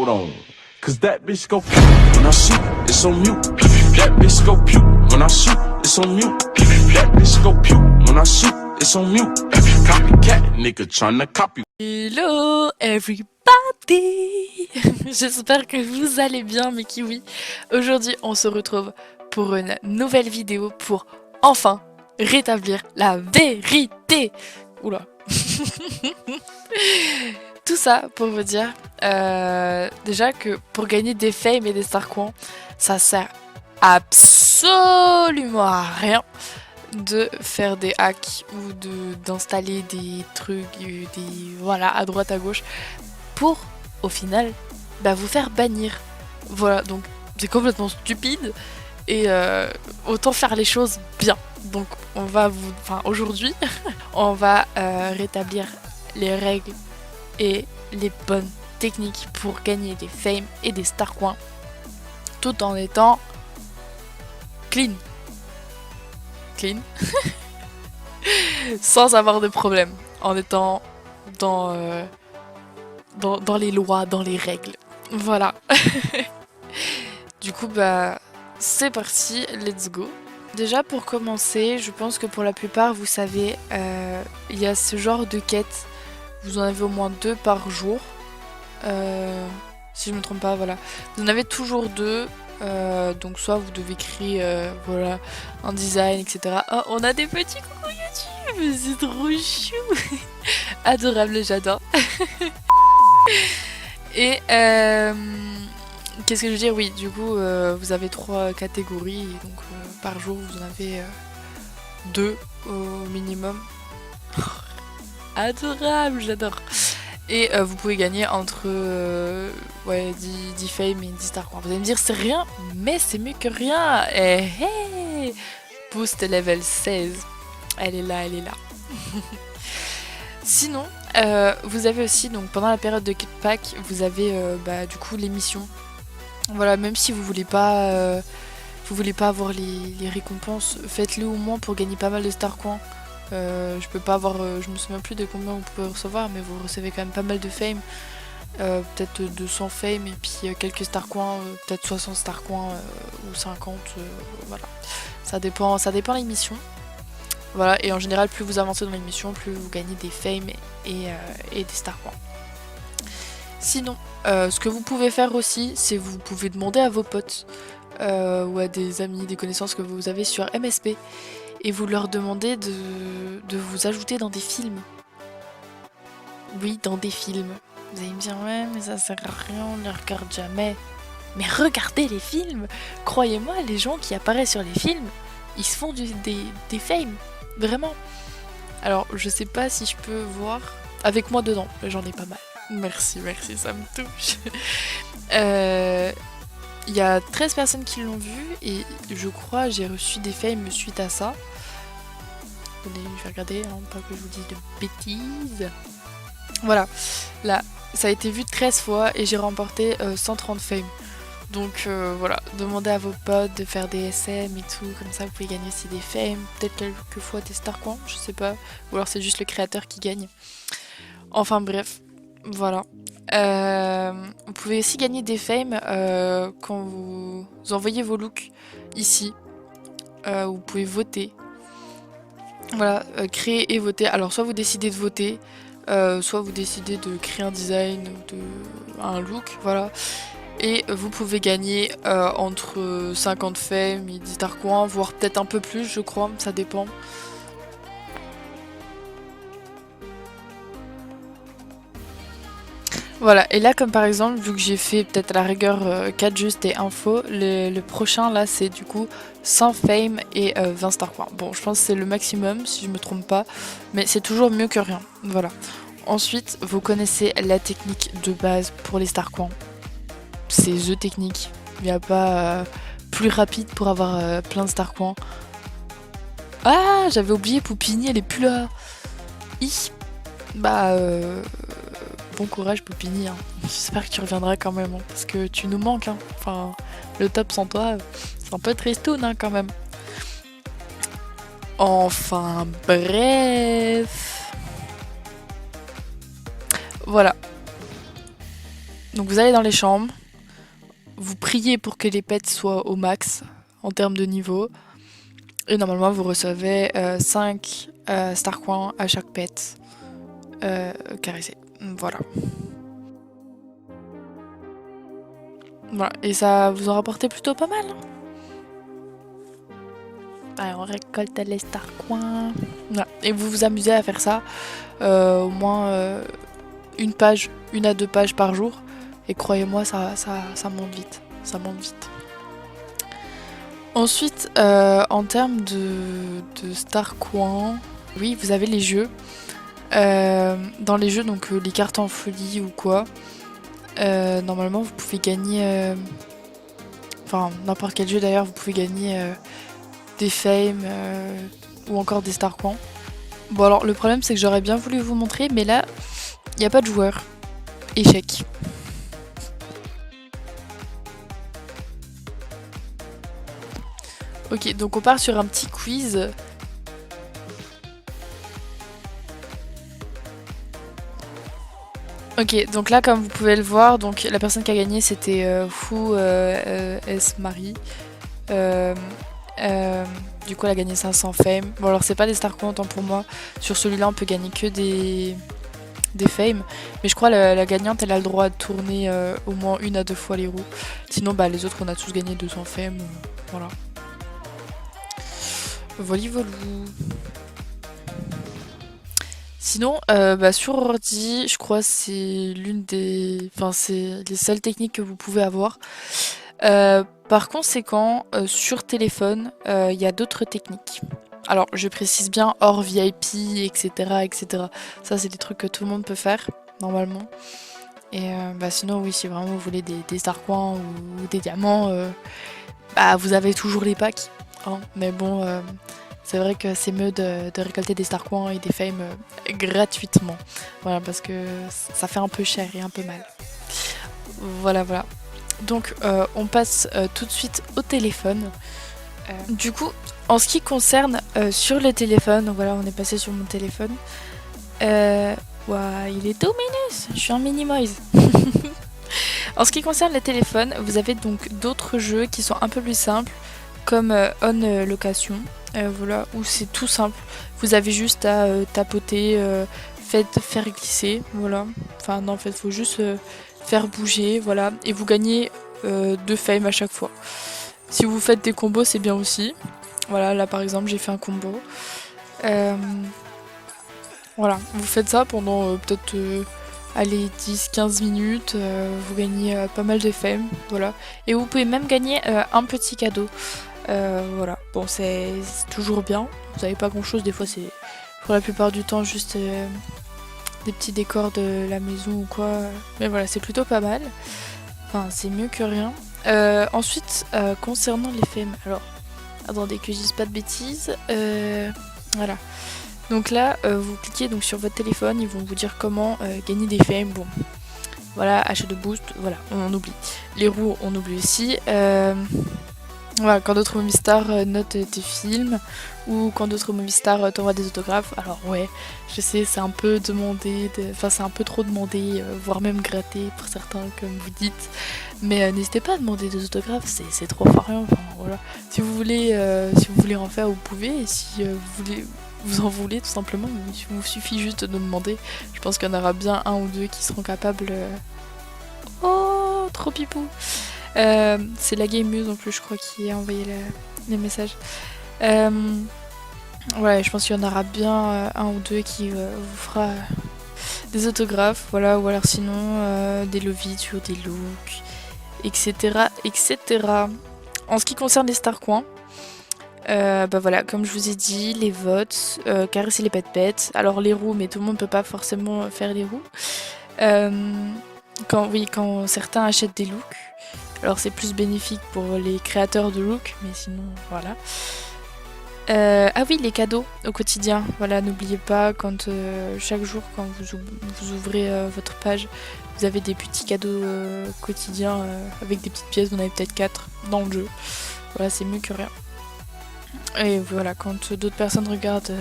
hold on. Cause that bitch go pew when I shoot, it's on mute. That bitch go pew when I shoot, it's on mute. That bitch go pew when I shoot, it's on mute. Copycat nigga tryna copy. Hello everybody. J'espère que vous allez bien mes kiwis. Aujourd'hui on se retrouve pour une nouvelle vidéo pour enfin rétablir la vérité. Oula. Tout ça pour vous dire déjà que pour gagner des fames et des star coins, ça sert absolument à rien de faire des hacks ou d'installer des trucs, voilà, à droite à gauche pour au final vous faire bannir. Voilà, donc c'est complètement stupide et autant faire les choses bien. Donc aujourd'hui on va rétablir les règles et les bonnes techniques pour gagner des fames et des star coins tout en étant clean sans avoir de problème, en étant dans les lois, dans les règles. Voilà. Du coup c'est parti, let's go. Déjà pour commencer, je pense que pour la plupart vous savez, il y a ce genre de quête. Vous en avez au moins 2 par jour. Si je me trompe pas, voilà. Vous en avez toujours 2. Donc soit vous devez créer voilà, un design, etc. Oh, on a des petits coucou YouTube, c'est trop chou. Adorable, j'adore. Et qu'est-ce que je veux dire? Oui, du coup vous avez 3 catégories. Donc par jour vous en avez 2 au minimum. Adorable, j'adore. Et vous pouvez gagner entre 10 fame et 10 star coins. Vous allez me dire c'est rien, mais c'est mieux que rien. Boost level 16. Elle est là, elle est là. Sinon, vous avez aussi, donc pendant la période de pack, vous avez du coup les missions. Voilà, même si vous voulez pas avoir les récompenses, faites-le au moins pour gagner pas mal de star coins. Je peux pas avoir, je me souviens plus de combien vous pouvez recevoir, mais vous recevez quand même pas mal de fame, peut-être 200 fame et puis quelques star coins, peut-être 60 star coins ou 50, voilà. Ça dépend des missions. Voilà, et en général, plus vous avancez dans les missions, plus vous gagnez des fame et des star coins. Sinon, ce que vous pouvez faire aussi, c'est vous pouvez demander à vos potes ou à des amis, des connaissances que vous avez sur MSP. Et vous leur demandez de vous ajouter dans des films. Oui, dans des films. Vous allez me dire, ouais, mais ça sert à rien, on ne les regarde jamais. Mais regardez les films! Croyez-moi, les gens qui apparaissent sur les films, ils se font des fames. Vraiment. Alors, je sais pas si je peux voir. Avec moi dedans, j'en ai pas mal. Merci, ça me touche. Il y a 13 personnes qui l'ont vu et je crois j'ai reçu des fames suite à ça. Je vais regarder, hein, pas que je vous dise de bêtises. Voilà, là, ça a été vu 13 fois et j'ai remporté 130 fame. Donc voilà, demandez à vos potes de faire des SM et tout, comme ça vous pouvez gagner aussi des fame, peut-être quelques fois des star coins, je sais pas. Ou alors c'est juste le créateur qui gagne. Enfin bref, voilà. Vous pouvez aussi gagner des fame quand vous envoyez vos looks ici. Vous pouvez voter. Voilà, créer et voter. Alors soit vous décidez de voter, soit vous décidez de créer un design ou un look, voilà. Et vous pouvez gagner entre 50 fame et 10 star coins, voire peut-être un peu plus, je crois, ça dépend. Voilà, et là comme par exemple, vu que j'ai fait peut-être à la rigueur 4 juste et info, le prochain là c'est du coup 100 fame et 20 star coins. Bon, je pense que c'est le maximum si je me trompe pas, mais c'est toujours mieux que rien, voilà. Ensuite, vous connaissez la technique de base pour les star coins. C'est The technique, il n'y a pas plus rapide pour avoir plein de star coins. Ah, j'avais oublié Poupini, elle est plus là. Bon courage Poupini, hein. J'espère que tu reviendras quand même, hein, parce que tu nous manques. Hein. Enfin, le top sans toi, c'est un peu tristoun hein, quand même. Enfin bref. Voilà. Donc vous allez dans les chambres, vous priez pour que les pets soient au max en termes de niveau. Et normalement vous recevez 5 star coins à chaque pet caressé. Voilà. Voilà. Et ça vous en rapportait plutôt pas mal. Hein. Allez, on récolte les star coins. Voilà. Et vous vous amusez à faire ça au moins une à deux pages par jour. Et croyez-moi, ça monte vite. Ça monte vite. Ensuite, en termes de star coins, oui, vous avez les jeux. Dans les jeux, donc les cartes en folie ou quoi, normalement vous pouvez gagner, enfin n'importe quel jeu d'ailleurs, vous pouvez gagner des fames ou encore des star coins. Bon alors le problème c'est que j'aurais bien voulu vous montrer, mais là il n'y a pas de joueur. Échec. Ok, donc on part sur un petit quiz. Ok, donc là comme vous pouvez le voir, donc la personne qui a gagné c'était Fou S Marie. Du coup elle a gagné 500 fame. Bon alors c'est pas des star coins autant pour moi. Sur celui-là on peut gagner que des fame. Mais je crois la gagnante elle a le droit de tourner au moins 1 à 2 fois les roues. Sinon bah les autres on a tous gagné 200 fame. Voilà. Voli volou. Sinon, sur ordi, je crois que c'est l'une des... Enfin, c'est les seules techniques que vous pouvez avoir. Par conséquent, sur téléphone, il y a d'autres techniques. Alors, je précise bien hors VIP, etc., etc. Ça, c'est des trucs que tout le monde peut faire, normalement. Et sinon, oui, si vraiment vous voulez des star coins ou des diamants, vous avez toujours les packs. Hein. Mais bon... c'est vrai que c'est mieux de récolter des star coins et des fames gratuitement. Voilà, parce que ça fait un peu cher et un peu mal. Voilà. Donc, on passe tout de suite au téléphone. Du coup, en ce qui concerne sur le téléphone, donc voilà, on est passé sur mon téléphone. Il est tout minus, je suis en minimize. En ce qui concerne le téléphone, vous avez donc d'autres jeux qui sont un peu plus simples, comme On Location. Voilà, où c'est tout simple. Vous avez juste à tapoter, faire glisser, voilà. Enfin non, en fait, faut juste faire bouger, voilà. Et vous gagnez 2 fame à chaque fois. Si vous faites des combos, c'est bien aussi. Voilà, là par exemple, j'ai fait un combo. Voilà, vous faites ça pendant peut-être 10-15 minutes, vous gagnez pas mal de fame, voilà. Et vous pouvez même gagner un petit cadeau. Voilà, bon c'est toujours bien, vous avez pas grand chose, des fois c'est pour la plupart du temps juste des petits décors de la maison ou quoi, mais voilà c'est plutôt pas mal, enfin c'est mieux que rien. Ensuite concernant les fames, alors attendez que je dise pas de bêtises, voilà. Donc là vous cliquez donc sur votre téléphone, ils vont vous dire comment gagner des fames, bon voilà, achat de boost, voilà on oublie, les roues on oublie aussi. Voilà, quand d'autres Movistar notent tes films ou quand d'autres Movistar t'envoient des autographes. Alors ouais, je sais, c'est un peu demandé, c'est un peu trop demandé, voire même gratté pour certains comme vous dites. Mais n'hésitez pas à demander des autographes, c'est trop rien. Enfin voilà, si vous voulez en faire, vous pouvez. Et si vous en voulez tout simplement, il vous suffit juste de demander. Je pense qu'il y en aura bien un ou deux qui seront capables. Oh, trop pipou. C'est la Gameuse en plus, je crois, qui a envoyé les messages. Ouais, je pense qu'il y en aura bien un ou deux qui vous fera des autographes, voilà, ou alors sinon des lovitures, des looks, etc., etc. En ce qui concerne les star coins, voilà, comme je vous ai dit, les votes, caresser les pets. Alors les roues, mais tout le monde peut pas forcément faire les roues. Quand certains achètent des looks. Alors c'est plus bénéfique pour les créateurs de look, mais sinon voilà. Ah oui, les cadeaux au quotidien. Voilà, n'oubliez pas quand chaque jour quand vous ouvrez votre page, vous avez des petits cadeaux quotidiens avec des petites pièces. Vous en avez peut-être 4 dans le jeu. Voilà, c'est mieux que rien. Et voilà, quand d'autres personnes regardent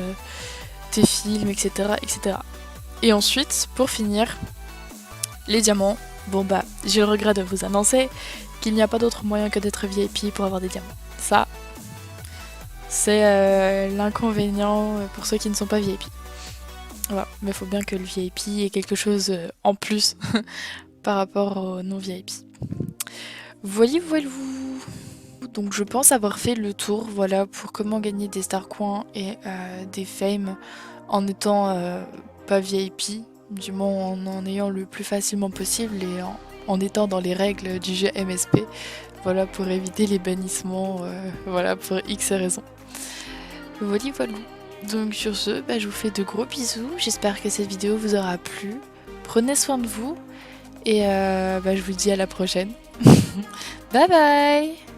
tes films, etc., etc. Et ensuite, pour finir, les diamants. Bon bah, j'ai le regret de vous annoncer qu'il n'y a pas d'autre moyen que d'être VIP pour avoir des diamants. Ça, c'est l'inconvénient pour ceux qui ne sont pas VIP. Voilà, mais il faut bien que le VIP ait quelque chose en plus par rapport au non-VIP. Voyez, voilou. Donc je pense avoir fait le tour, voilà, pour comment gagner des star coins et des fame en étant pas VIP, du moins en ayant le plus facilement possible et en étant dans les règles du jeu MSP, voilà, pour éviter les bannissements, voilà, pour X raisons. Voilà, voilà. Donc sur ce, bah, je vous fais de gros bisous, j'espère que cette vidéo vous aura plu, prenez soin de vous, et bah, je vous dis à la prochaine. Bye bye.